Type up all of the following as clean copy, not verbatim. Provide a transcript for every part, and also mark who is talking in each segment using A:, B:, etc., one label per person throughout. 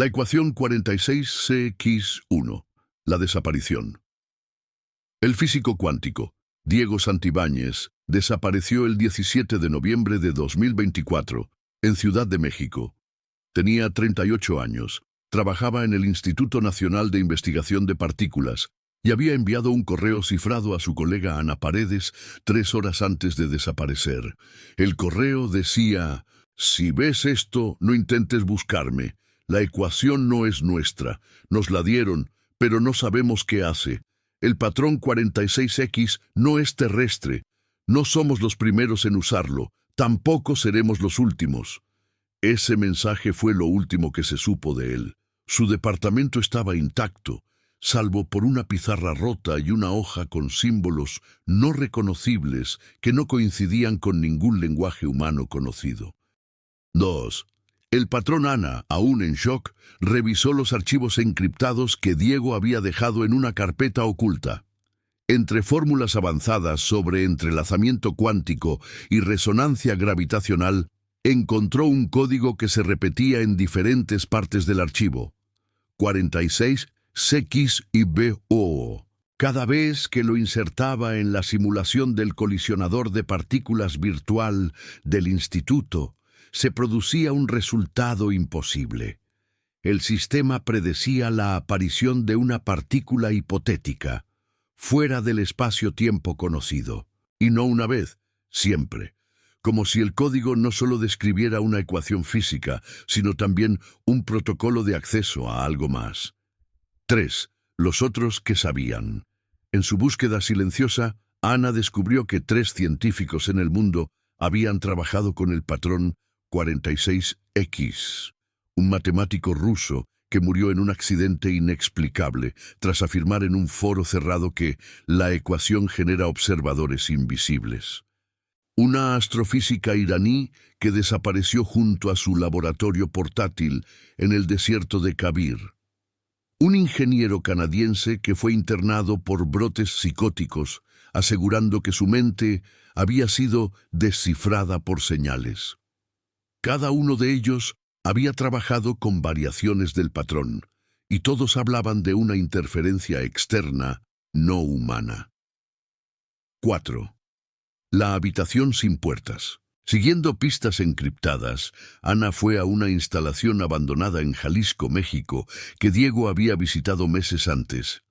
A: La ecuación 46CX1, la desaparición. El físico cuántico, Diego Santibáñez, desapareció el 17 de noviembre de 2024, en Ciudad de México. Tenía 38 años, trabajaba en el Instituto Nacional de Investigación de Partículas y había enviado un correo cifrado a su colega Ana Paredes 3 horas antes de desaparecer. El correo decía: «Si ves esto, no intentes buscarme. La ecuación no es nuestra. Nos la dieron, pero no sabemos qué hace. El patrón 46X no es terrestre. No somos los primeros en usarlo. Tampoco seremos los últimos». Ese mensaje fue lo último que se supo de él. Su departamento estaba intacto, salvo por una pizarra rota y una hoja con símbolos no reconocibles que no coincidían con ningún lenguaje humano conocido. 2. El patrón Ana, aún en shock, revisó los archivos encriptados que Diego había dejado en una carpeta oculta. Entre fórmulas avanzadas sobre entrelazamiento cuántico y resonancia gravitacional, encontró un código que se repetía en diferentes partes del archivo. 46 CX y BO. Cada vez que lo insertaba en la simulación del colisionador de partículas virtual del instituto, se producía un resultado imposible. El sistema predecía la aparición de una partícula hipotética, fuera del espacio-tiempo conocido, y no una vez, siempre. Como si el código no solo describiera una ecuación física, sino también un protocolo de acceso a algo más. 3. Los otros que sabían. En su búsqueda silenciosa, Ana descubrió que 3 científicos en el mundo habían trabajado con el patrón 46X, un matemático ruso que murió en un accidente inexplicable tras afirmar en un foro cerrado que la ecuación genera observadores invisibles. Una astrofísica iraní que desapareció junto a su laboratorio portátil en el desierto de Kabir. Un ingeniero canadiense que fue internado por brotes psicóticos, asegurando que su mente había sido descifrada por señales. Cada uno de ellos había trabajado con variaciones del patrón, y todos hablaban de una interferencia externa no humana. 4. La habitación sin puertas. Siguiendo pistas encriptadas, Ana fue a una instalación abandonada en Jalisco, México, que Diego había visitado meses antes.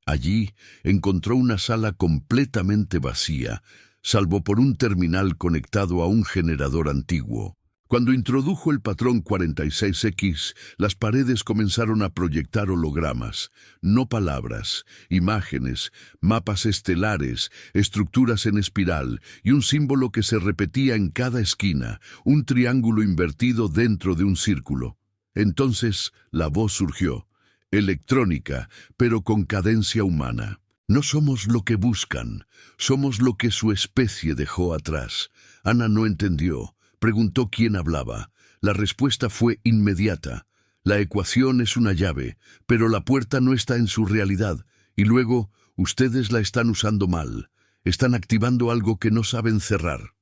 A: Allí encontró una sala completamente vacía, salvo por un terminal conectado a un generador antiguo. Cuando introdujo el patrón 46X, las paredes comenzaron a proyectar hologramas, no palabras, imágenes, mapas estelares, estructuras en espiral y un símbolo que se repetía en cada esquina, un triángulo invertido dentro de un círculo. Entonces la voz surgió, electrónica, pero con cadencia humana. No somos lo que buscan, somos lo que su especie dejó atrás. Ana no entendió. Preguntó quién hablaba. La respuesta fue inmediata. La ecuación es una llave, pero la puerta no está en su realidad. Y luego, ustedes la están usando mal. Están activando algo que no saben cerrar.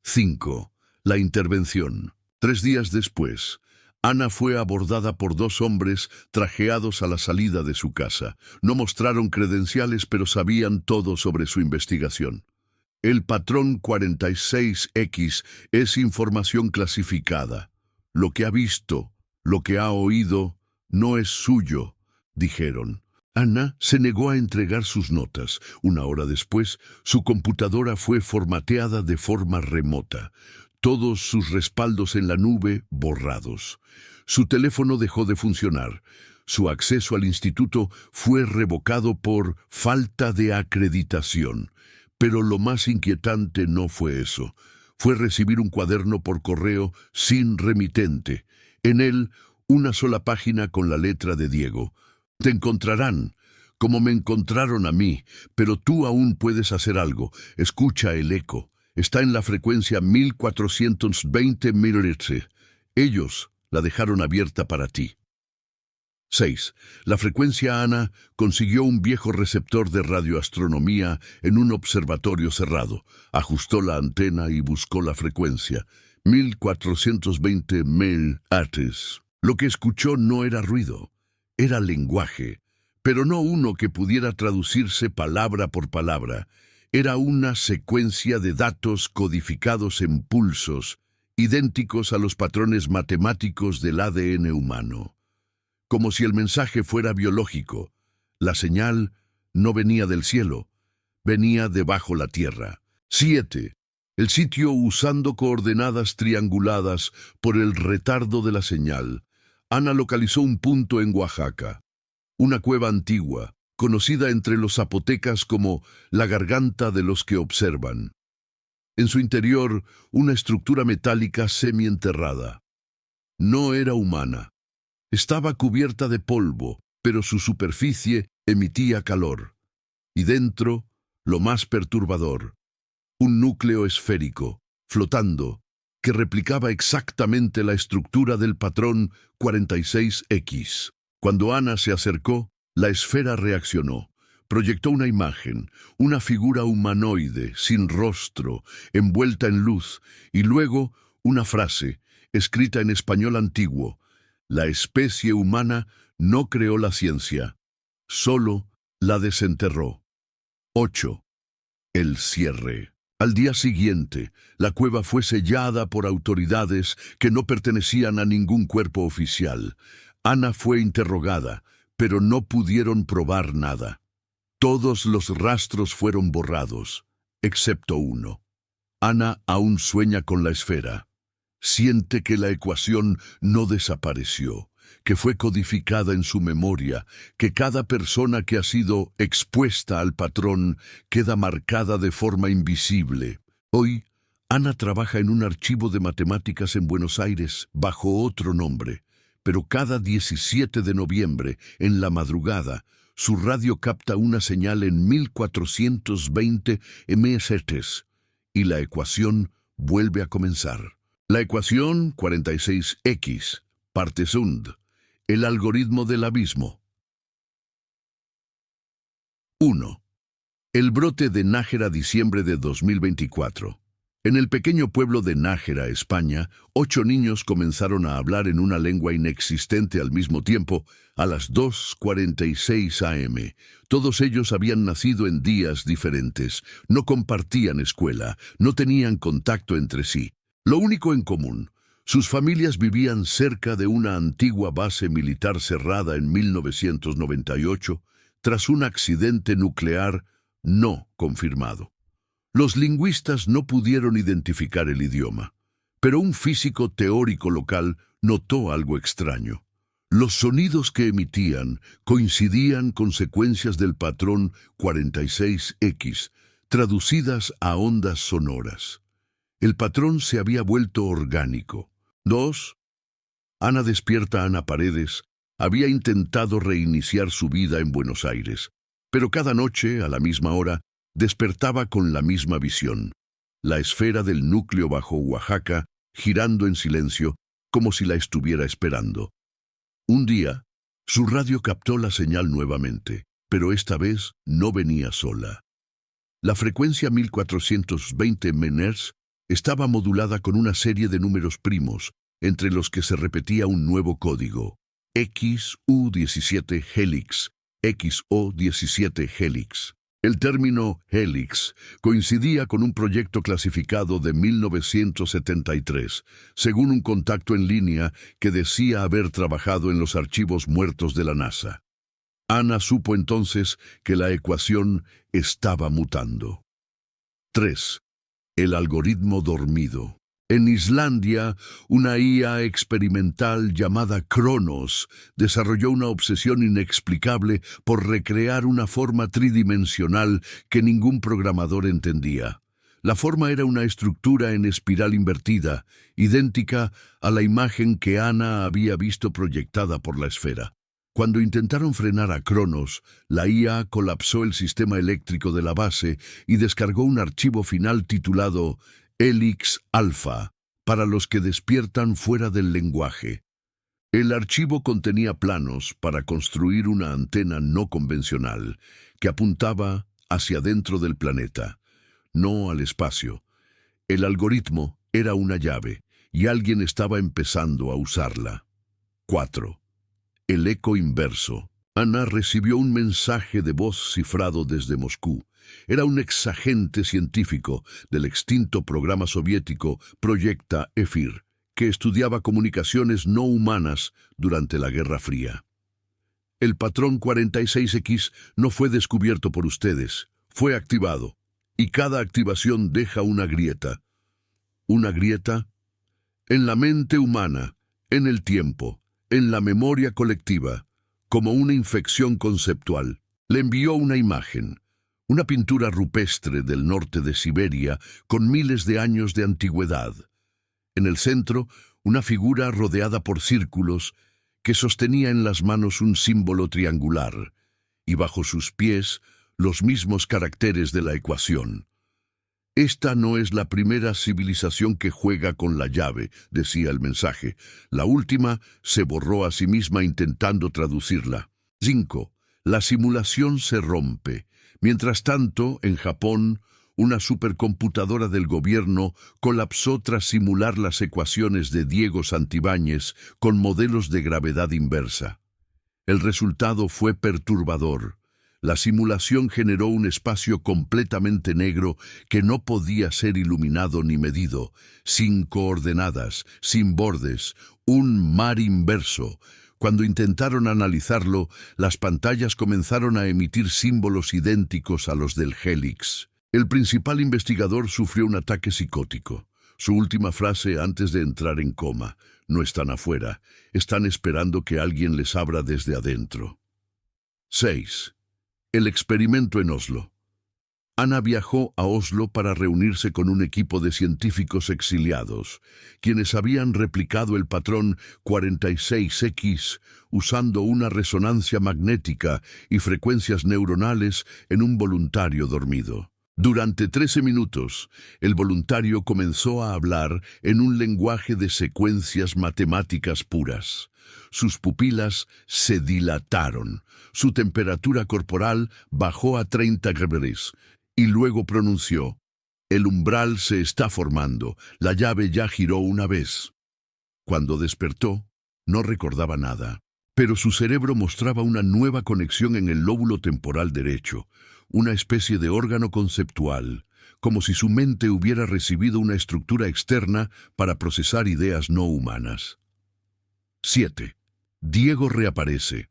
A: 5. La intervención. 3 días después, Ana fue abordada por 2 hombres trajeados a la salida de su casa. No mostraron credenciales, pero sabían todo sobre su investigación. El patrón 46X es información clasificada. Lo que ha visto, lo que ha oído, no es suyo, dijeron. Ana se negó a entregar sus notas. 1 hora después, su computadora fue formateada de forma remota. Todos sus respaldos en la nube borrados. Su teléfono dejó de funcionar. Su acceso al instituto fue revocado por falta de acreditación. Pero lo más inquietante no fue eso. Fue recibir un cuaderno por correo sin remitente. En él, una sola página con la letra de Diego. Te encontrarán, como me encontraron a mí, pero tú aún puedes hacer algo. Escucha el eco. Está en la frecuencia 1420 MHz. Ellos la dejaron abierta para ti. 6. La frecuencia Ana consiguió un viejo receptor de radioastronomía en un observatorio cerrado. Ajustó la antena y buscó la frecuencia. 1420 MHz. Lo que escuchó no era ruido, era lenguaje, pero no uno que pudiera traducirse palabra por palabra. Era una secuencia de datos codificados en pulsos, idénticos a los patrones matemáticos del ADN humano. Como si el mensaje fuera biológico, la señal no venía del cielo, venía de bajo la tierra. 7. El sitio usando coordenadas trianguladas por el retardo de la señal. Ana localizó un punto en Oaxaca, una cueva antigua, conocida entre los zapotecas como la garganta de los que observan. En su interior, una estructura metálica semienterrada. No era humana. Estaba cubierta de polvo, pero su superficie emitía calor. Y dentro, lo más perturbador, un núcleo esférico, flotando, que replicaba exactamente la estructura del patrón 46X. Cuando Ana se acercó, la esfera reaccionó. Proyectó una imagen, una figura humanoide, sin rostro, envuelta en luz, y luego una frase, escrita en español antiguo: la especie humana no creó la ciencia, solo la desenterró. 8. El cierre. Al día siguiente, la cueva fue sellada por autoridades que no pertenecían a ningún cuerpo oficial. Ana fue interrogada, pero no pudieron probar nada. Todos los rastros fueron borrados, excepto uno. Ana aún sueña con la esfera. Siente que la ecuación no desapareció, que fue codificada en su memoria, que cada persona que ha sido expuesta al patrón queda marcada de forma invisible. Hoy, Ana trabaja en un archivo de matemáticas en Buenos Aires bajo otro nombre, pero cada 17 de noviembre, en la madrugada, su radio capta una señal en 1420 MHz y la ecuación vuelve a comenzar. La ecuación 46X, parte Sund, el algoritmo del abismo. 1. El brote de Nájera, diciembre de 2024. En el pequeño pueblo de Nájera, España, 8 niños comenzaron a hablar en una lengua inexistente al mismo tiempo a las 2:46 am. Todos ellos habían nacido en días diferentes, no compartían escuela, no tenían contacto entre sí. Lo único en común: sus familias vivían cerca de una antigua base militar cerrada en 1998 tras un accidente nuclear no confirmado. Los lingüistas no pudieron identificar el idioma, pero un físico teórico local notó algo extraño. Los sonidos que emitían coincidían con secuencias del patrón 46X, traducidas a ondas sonoras. El patrón se había vuelto orgánico. 2. Ana despierta. Ana Paredes había intentado reiniciar su vida en Buenos Aires, pero cada noche, a la misma hora, despertaba con la misma visión: la esfera del núcleo bajo Oaxaca, girando en silencio, como si la estuviera esperando. Un día, su radio captó la señal nuevamente, pero esta vez no venía sola. La frecuencia 1420 MHz estaba modulada con una serie de números primos, entre los que se repetía un nuevo código: XU17 Helix, XO17 Helix. El término Helix coincidía con un proyecto clasificado de 1973, según un contacto en línea que decía haber trabajado en los archivos muertos de la NASA. Ana supo entonces que la ecuación estaba mutando. 3. El algoritmo dormido. En Islandia, una IA experimental llamada Cronos desarrolló una obsesión inexplicable por recrear una forma tridimensional que ningún programador entendía. La forma era una estructura en espiral invertida, idéntica a la imagen que Ana había visto proyectada por la esfera. Cuando intentaron frenar a Cronos, la IA colapsó el sistema eléctrico de la base y descargó un archivo final titulado Helix Alpha, para los que despiertan fuera del lenguaje. El archivo contenía planos para construir una antena no convencional que apuntaba hacia dentro del planeta, no al espacio. El algoritmo era una llave y alguien estaba empezando a usarla. 4. El eco inverso. Ana recibió un mensaje de voz cifrado desde Moscú. Era un exagente científico del extinto programa soviético Proyecta EFIR, que estudiaba comunicaciones no humanas durante la Guerra Fría. El patrón 46X no fue descubierto por ustedes, fue activado, y cada activación deja una grieta. ¿Una grieta? En la mente humana, en el tiempo, en la memoria colectiva, como una infección conceptual. Le envió una imagen, una pintura rupestre del norte de Siberia con miles de años de antigüedad. En el centro, una figura rodeada por círculos que sostenía en las manos un símbolo triangular, y bajo sus pies los mismos caracteres de la ecuación. Esta no es la primera civilización que juega con la llave, decía el mensaje. La última se borró a sí misma intentando traducirla. 5. La simulación se rompe. Mientras tanto, en Japón, una supercomputadora del gobierno colapsó tras simular las ecuaciones de Diego Santibáñez con modelos de gravedad inversa. El resultado fue perturbador. La simulación generó un espacio completamente negro que no podía ser iluminado ni medido, sin coordenadas, sin bordes, un mar inverso. Cuando intentaron analizarlo, las pantallas comenzaron a emitir símbolos idénticos a los del Helix. El principal investigador sufrió un ataque psicótico. Su última frase antes de entrar en coma: no están afuera, están esperando que alguien les abra desde adentro. 6. El experimento en Oslo. Ana viajó a Oslo para reunirse con un equipo de científicos exiliados, quienes habían replicado el patrón 46X usando una resonancia magnética y frecuencias neuronales en un voluntario dormido. Durante 13 minutos, el voluntario comenzó a hablar en un lenguaje de secuencias matemáticas puras. Sus pupilas se dilataron, su temperatura corporal bajó a 30 grados, y luego pronunció: el umbral se está formando, la llave ya giró una vez. Cuando despertó, no recordaba nada, pero su cerebro mostraba una nueva conexión en el lóbulo temporal derecho, una especie de órgano conceptual, como si su mente hubiera recibido una estructura externa para procesar ideas no humanas. 7. Diego reaparece.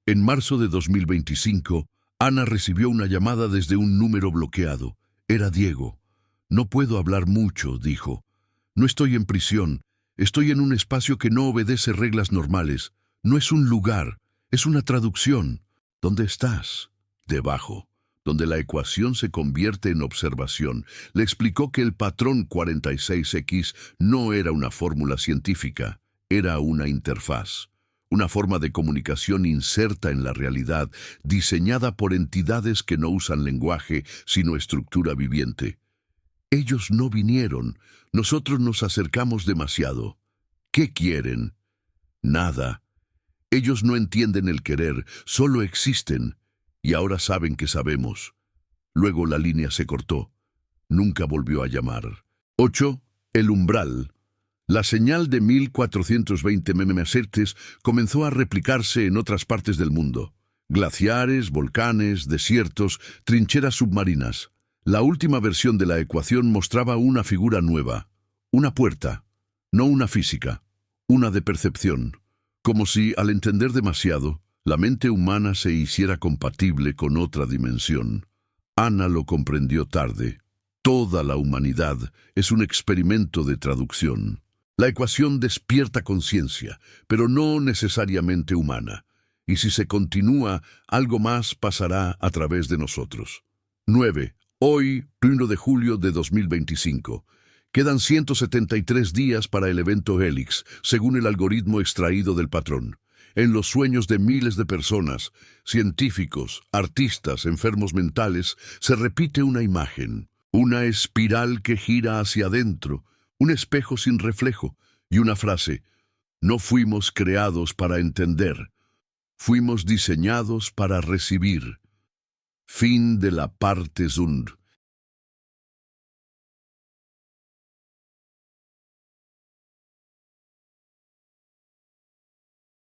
A: En marzo de 2025, Ana recibió una llamada desde un número bloqueado. Era Diego. No puedo hablar mucho, dijo. No estoy en prisión. Estoy en un espacio que no obedece reglas normales. No es un lugar, es una traducción. ¿Dónde estás? Debajo, donde la ecuación se convierte en observación. Le explicó que el patrón 46X no era una fórmula científica, era una interfaz. Una forma de comunicación inserta en la realidad, diseñada por entidades que no usan lenguaje, sino estructura viviente. Ellos no vinieron, nosotros nos acercamos demasiado. ¿Qué quieren? Nada. Ellos no entienden el querer, solo existen, y ahora saben que sabemos. Luego la línea se cortó. Nunca volvió a llamar. 8. El umbral. La señal de 1420 MHz comenzó a replicarse en otras partes del mundo. Glaciares, volcanes, desiertos, trincheras submarinas. La última versión de la ecuación mostraba una figura nueva. Una puerta, no una física, una de percepción. Como si, al entender demasiado, la mente humana se hiciera compatible con otra dimensión. Ana lo comprendió tarde. Toda la humanidad es un experimento de traducción. La ecuación despierta conciencia, pero no necesariamente humana. Y si se continúa, algo más pasará a través de nosotros. 9. Hoy, 1 de julio de 2025. Quedan 173 días para el evento Helix, según el algoritmo extraído del patrón. En los sueños de miles de personas, científicos, artistas, enfermos mentales, se repite una imagen. Una espiral que gira hacia adentro, un espejo sin reflejo y una frase: no fuimos creados para entender, fuimos diseñados para recibir. Fin de la parte Zund.